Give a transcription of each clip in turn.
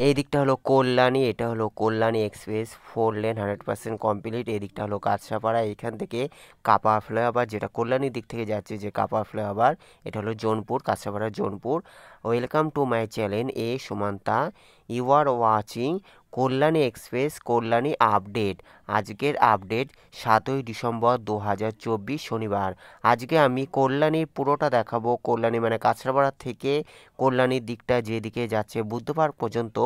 এই দিকটা হলো কল্যাণী, এটা হলো কল্যাণী এক্সপ্রেস 4 লেন 100% কমপ্লিট। এই দিকটা হলো কাঁচরাপাড়া, এখান থেকে কাপা ফ্লাইওভার, যেটা কল্যাণীর দিক থেকে যাচ্ছে যে কাপা ফ্লাইওভার, এটা হলো Jonpur, Kanchrapara Jonpur. Welcome to my channel এ Sumanta. You are watching Kalyani express Kalyani update. আজকের আপডেট 7ই ডিসেম্বর 2024 শনিবার। আজকে আমি কল্যাণীর পুরোটা দেখাবো, কল্যাণী মানে কাঁচরাপাড়া থেকে কল্যাণীর দিকটা যেদিকে যাচ্ছে বুদ্ধ পার্ক পর্যন্ত।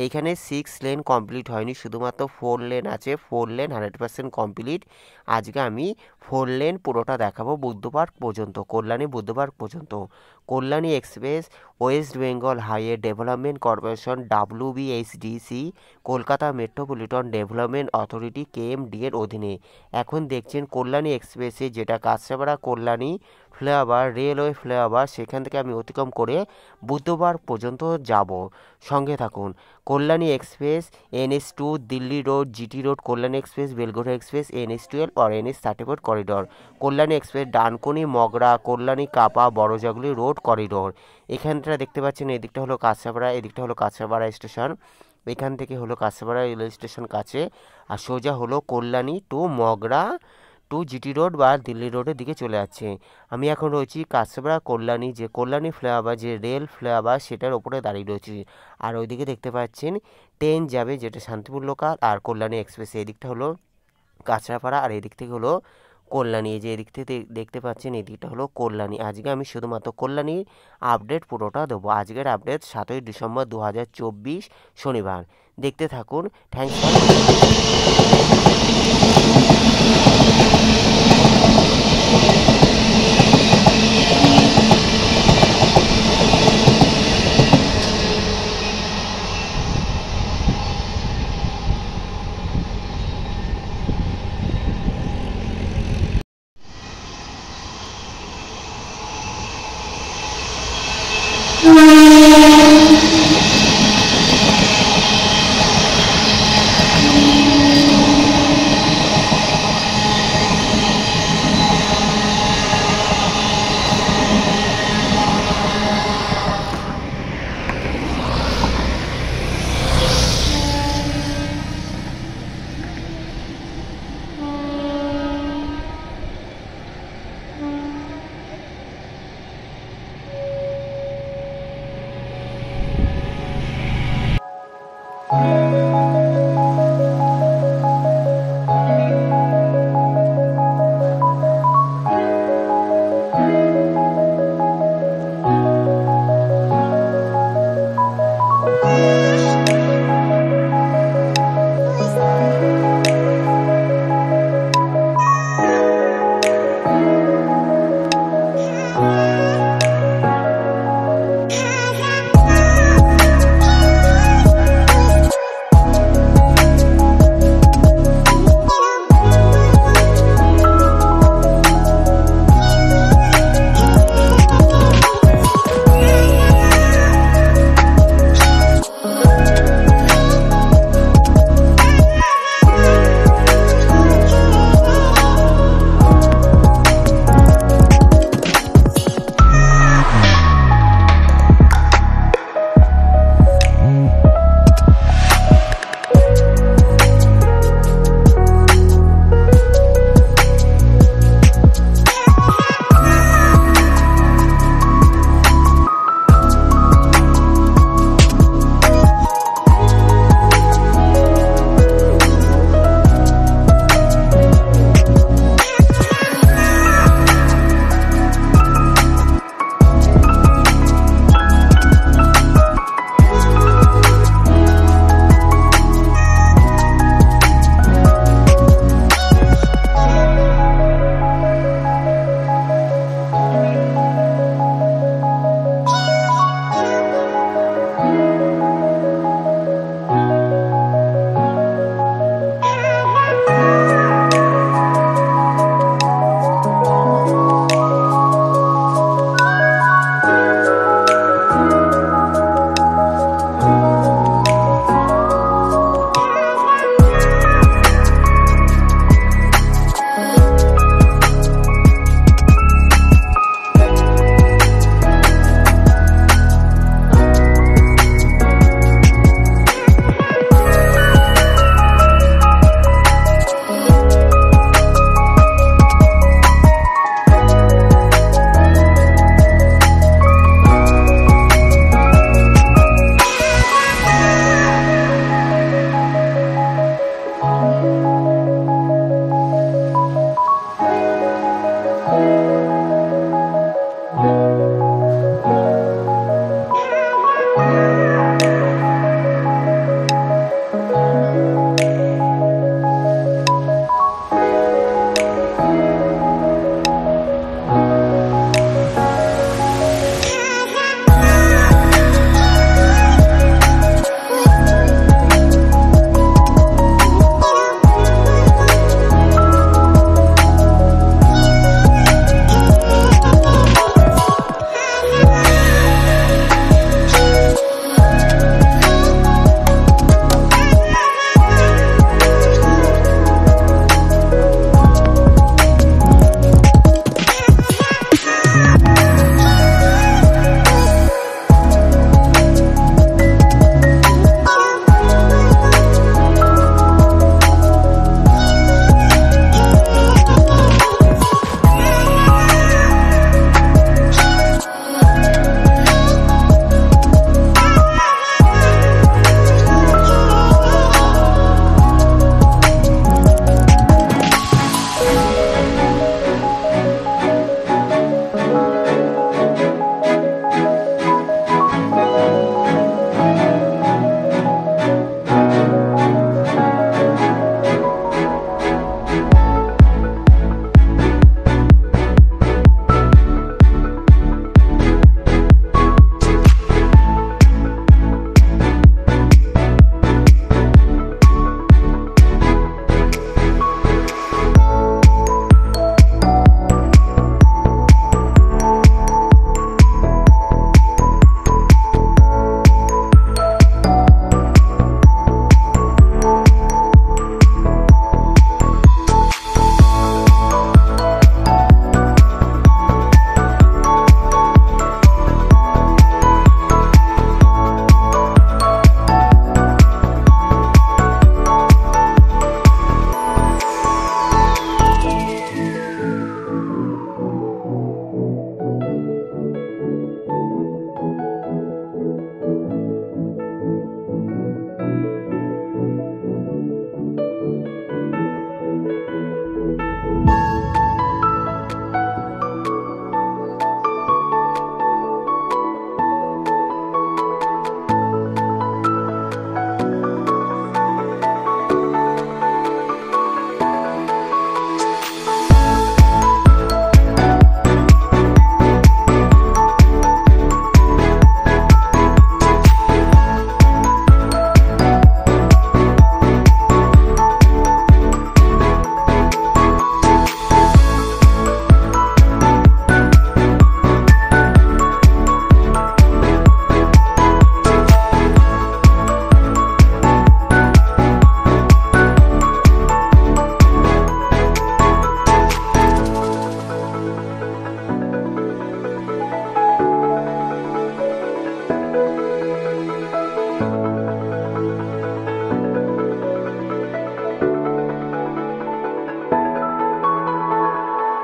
এইখানে 6 লেন কমপ্লিট হয়নি, শুধুমাত্র 4 লেন আছে। 4 লেন 100% কমপ্লিট। আজকে আমি 4 লেন পুরোটা দেখাবো বুদ্ধ পার্ক পর্যন্ত, কল্যাণী বুদ্ধ পার্ক পর্যন্ত। Kalyani express West Bengal highway development corporation WBHDC Kolkata metropolitan development authority KMD এর অধীনে। এখন দেখছেন কল্যাণী এক্সপ্রেসে, যেটা Kanchrapara Kalyani flyover, railway flyover, সেখান থেকে আমি অতিক্রম করে বুধবার পর্যন্ত যাব। সঙ্গে থাকুন। Kalyani express NH2 Delhi road, GT road, Kalyani express Belgharia express NH12 আর NH34 corridor. Kalyani express Dankuni Magra Kalyani Kapa Barajaguli road corridor. এখানটা দেখতে পাচ্ছেন, এদিকটা হলো কাঁচরাপাড়া, এদিকটা হলো কাঁচরাপাড়া স্টেশন। এখান থেকে হলো কাঁচরাপাড়া রেলওয়ে স্টেশন কাছে, আর সোজা হলো Kalyani to Magra to GT road বা দিল্লি রোডের দিকে চলে যাচ্ছে। আমি এখন রয়েছি কাঁচরাপাড়া কল্যাণী, যে কল্যাণী ফ্লাইওভার, যে রেল ফ্লাইওভার, সেটার ওপরে দাঁড়িয়ে রয়েছি। আর ওইদিকে দেখতে পাচ্ছেন ট্রেন যাবে, যেটা শান্তিপুর লোকাল আর কল্যাণী এক্সপ্রেস। এই দিকটা হলো কাঁচরাপাড়া আর এদিক থেকে হলো কল্যাণী। এই যে এদিক থেকে দেখতে পাচ্ছেন, এদিকটা হলো কল্যাণী। আজকে আমি শুধুমাত্র কল্যাণীর আপডেট পুরোটা দেবো। আজকের আপডেট 7ই ডিসেম্বর 2024 শনিবার। দেখতে থাকুন। থ্যাংকস ফর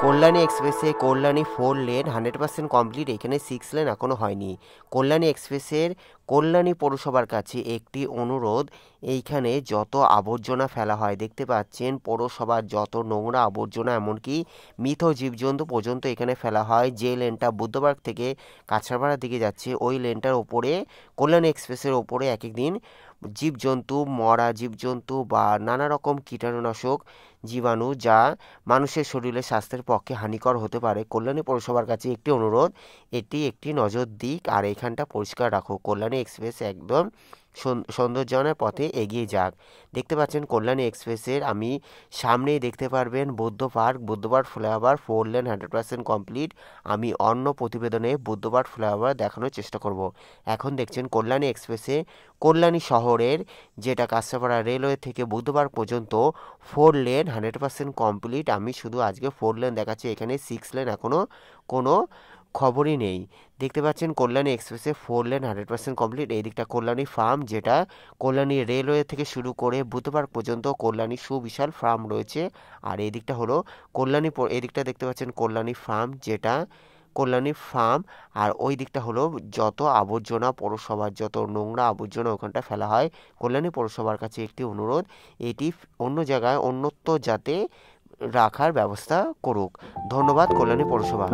কল্যাণী এক্সপ্রেসে কল্যাণী 4 লেন 100% কমপ্লিট, এখানে 6 লেন এখনও হয়নি। কল্যাণী এক্সপ্রেসের কল্যাণী পৌরসভার কাছে একটি অনুরোধ, এইখানে যত আবর্জনা ফেলা হয় দেখতে পাচ্ছেন, পৌরসভার যত নোংরা আবর্জনা এমনকি মৃত জীবজন্তু পর্যন্ত এখানে ফেলা হয়। যে লেনটা বুদ্ধবাগ থেকে কাছড়াপাড়ার দিকে যাচ্ছে ওই লেনটার ওপরে, কল্যাণী এক্সপ্রেসের ওপরে এক এক দিন জীবজন্তু, মরা জীবজন্তু বা নানা রকম কীটাণুনাশক জীবাণু যা মানুষের শরীরে স্বাস্থ্যের পক্ষে হানিকর হতে পারে। কল্যাণী পৌরসভার কাছে একটি অনুরোধ, এটি একটি নজর দিক আর এখানটা পরিষ্কার রাখো। কল্যাণী এক্সপ্রেস একদম সৌন্দর্যায়নের পথে এগিয়ে যাক। দেখতে পাচ্ছেন কল্যাণী এক্সপ্রেসের আমি সামনেই দেখতে পারবেন Buddha park flyover 4 lane 100% complete. আমি অন্য প্রতিবেদনে বুদ্ধ পার্ক ফ্লাইওভার দেখানোর চেষ্টা করব। এখন দেখছেন কল্যাণী এক্সপ্রেসে কল্যাণী শহরের, যেটা কাঁচরাপাড়া রেলওয়ে থেকে বুদ্ধ পার্ক পর্যন্ত 4 লেন 100% কমপ্লিট। আমি শুধু আজকে 4 লেন দেখাচ্ছি, এখানে 6 লেন এখনও কোনো খবরই নেই। দেখতে পাচ্ছেন কল্যাণী এক্সপ্রেসে 4 লেন 100% কমপ্লিট। এই দিকটা কল্যাণী ফার্ম, যেটা কল্যাণী রেলওয়ে থেকে শুরু করে বুদ্ধ পার্ক পর্যন্ত কল্যাণী সুবিশাল ফার্ম রয়েছে। আর এই দিকটা হলো কল্যাণী, এই দিকটা দেখতে পাচ্ছেন কল্যাণী ফার্ম, যেটা কল্যাণী ফার্ম। আর ওই দিকটা হলো যত আবর্জনা, পৌরসভার যত নোংরা আবর্জনা ওখানটা ফেলা হয়। কল্যাণী পৌরসভার কাছে একটি অনুরোধ, এটি অন্য জায়গায় অন্যত্র যাতে রাখার ব্যবস্থা করুক। ধন্যবাদ কল্যাণী পৌরসভা।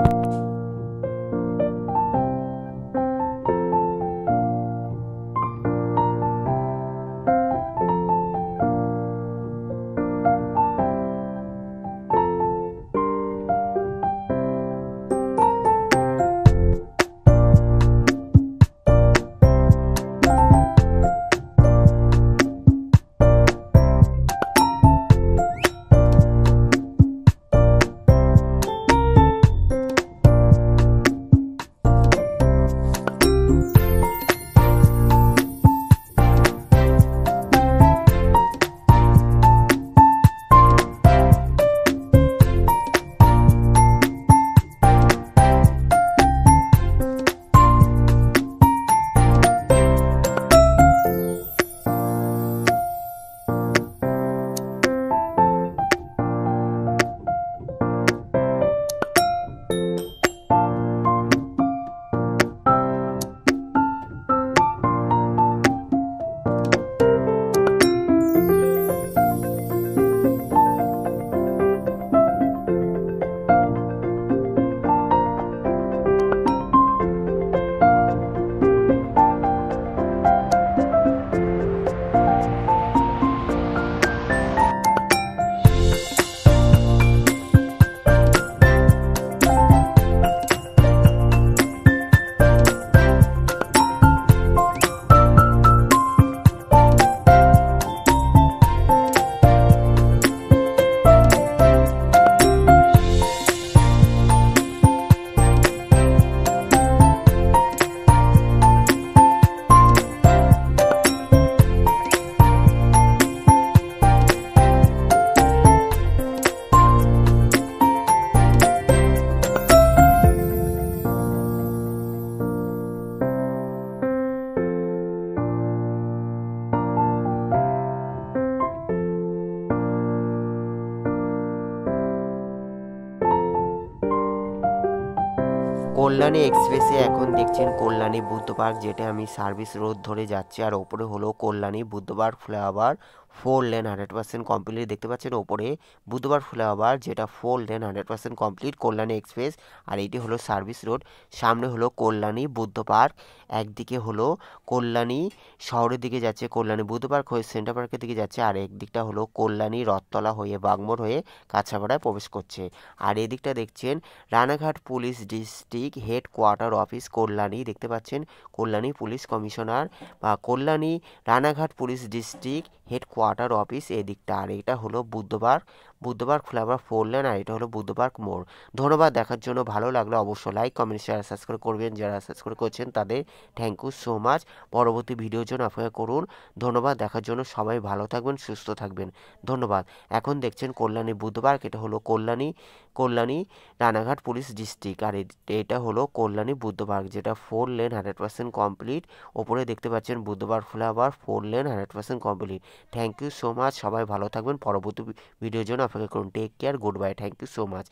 কল্যাণী এক্সপ্রেসে এখন দেখছেন কল্যাণী বুদ্ধ পার্ক, যেটা আমি সার্ভিস রোড ধরে যাচ্ছি। আর ওপরে হলো Kalyani Buddha park flyover 4 lane 100% complete. দেখতে পাচ্ছেন ওপরে বুদ্ধ পার্ক ফ্লাইওভার, যেটা 4 লেন 100% কমপ্লিট কল্যাণী এক্সপ্রেস। আর এইটি হলো সার্ভিস রোড। সামনে হলো কল্যাণী বুদ্ধ পার্ক, একদিকে হলো কল্যাণী শহরের দিকে যাচ্ছে, কল্যাণী বুদ্ধ পার্ক হয়ে সেন্টার পার্কের দিকে যাচ্ছে। আর একদিকটা হলো কল্যাণী রথতলা হয়ে বাগমোড় হয়ে কাছড়াপাড়ায় প্রবেশ করছে। আর এদিকটা দেখছেন Ranaghat police district headquarter office Kalyani. দেখতে পাচ্ছেন কল্যাণী পুলিশ কমিশনার বা Kalyani Ranaghat police district headquarter office এদিকটা। আর এটা হলো বুদ্ধবার ফ্লাইওভার 4 লেন, আর এটা হলো বুদ্ধপার্ক মোড়। ধন্যবাদ দেখার জন্য। ভালো লাগলে অবশ্যই লাইক, কমেন্ট, শেয়ার, সাবস্ক্রাইব করবেন। যারা সাবস্ক্রাইব করছেন তাদের থ্যাংক ইউ সো মাচ। পরবর্তী ভিডিওর জন্য অপেক্ষা করুন। ধন্যবাদ দেখার জন্য। সবাই ভালো থাকবেন, সুস্থ থাকবেন। ধন্যবাদ। এখন দেখছেন কল্যাণী বুদ্ধপার্ক, এটা হলো কল্যাণী রানাঘাট পুলিশ ডিস্ট্রিক্ট। আর এটা হলো কল্যাণী বুদ্ধ পার্ক, যেটা 4 লেন 100% কমপ্লিট। ওপরে দেখতে পাচ্ছেন Buddha park flyover 4 lane 100% complete. Thank you so much. সবাই ভালো থাকবেন। পরবর্তী ভিডিওর জন্য অপেক্ষা করুন। Take care, good bye, thank you so much.